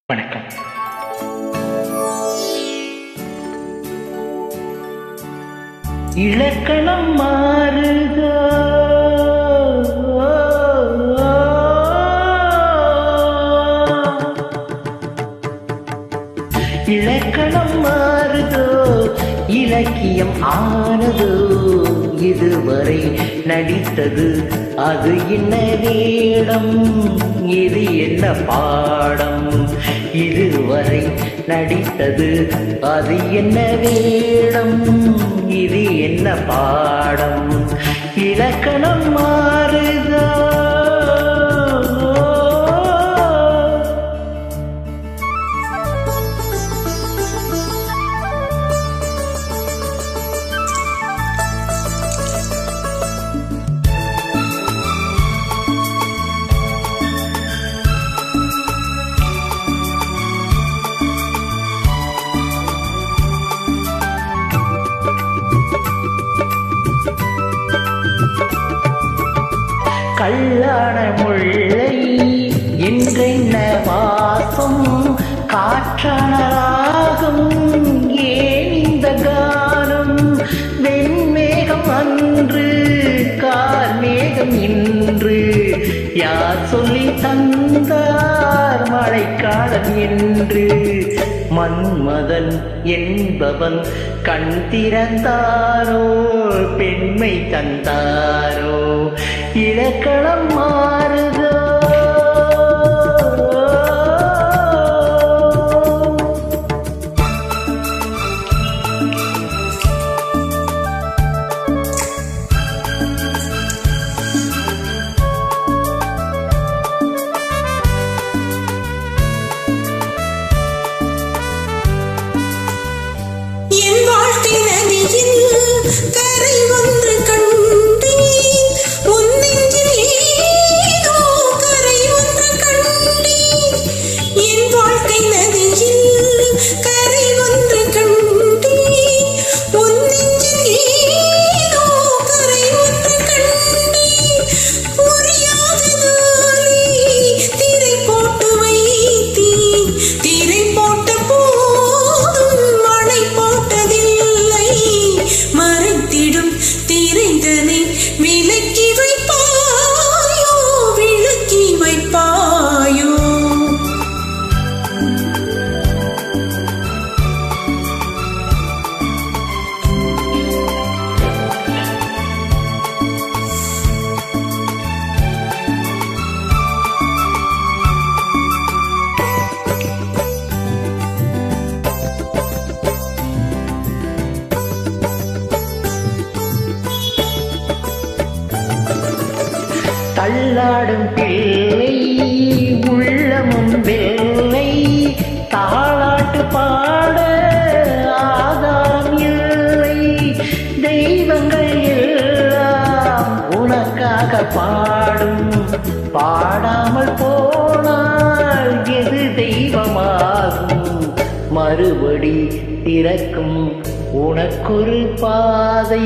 வணக்கம். இலக்கணம் மாறுதோ இலக்கணம் மாறுதோ இலக்கியம் ஆனதோ இதுவரை நடித்தது அது என்ன வேடம் இது என்ன பாடம் இதுவரை நடித்தது அது என்ன வேடம் இது என்ன பாடம் இலக்கணம் மாறுதோ கல்லான முல்லை என்றென்ன வாசம் காற்றான ராகம் ஏன் இந்த கானம் வெண்மேகம் அன்று கார்மேகம் இன்று யார் சொல்லி தந்தார் மழைக்காலம் என்று மன்மதன் என்பவன் கண் திறந்தாரோ பெண்மை தந்தாரோ இலக்கணம் மாறுதோ என் வாழ்க்கை நதியில் கரை ஒன்று கண்டு உன் நெஞ்சில் ஏதோ கரை ஒன்று கண்டு என் வாழ்க்கை நதியில் கரை ஒன்று கண்டு உன் நெஞ்சில் ஏதோ கரை ஒன்று கண்டு புரியாததாலே திரை போட்டு வைத்தீ திரை போட்ட போதும் மழை போட்டதில்லை மறைத்திடும் திரைந்தனை விலக்கி வைப்பாயோ விளக்கி வைப்பாயோ தள்ளாடும் பிள்ளை உள்ளமும் வெள்ளை தாளாட்டு பாட ஆதாரம் இல்லை தெய்வங்கள் எல்லாம் உனக்காக பாடும் பாடாமல் போனால் எது தெய்வமாகும் மறுபடி திறக்கும் உனக்கொரு பாதை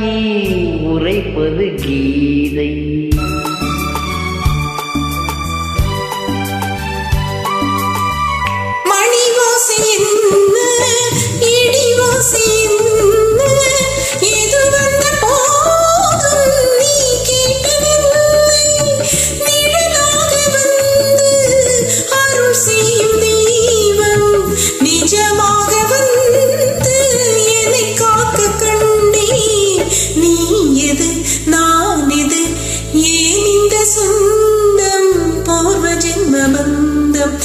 உரைப்பது கீதை சொந்தம் பூர்வ ஜென்ம பந்தம்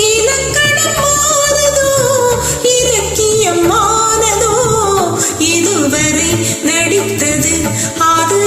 இலக்கணம் மாறுதோ இலக்கியம் மானதோ இதுவரை நடித்தது அது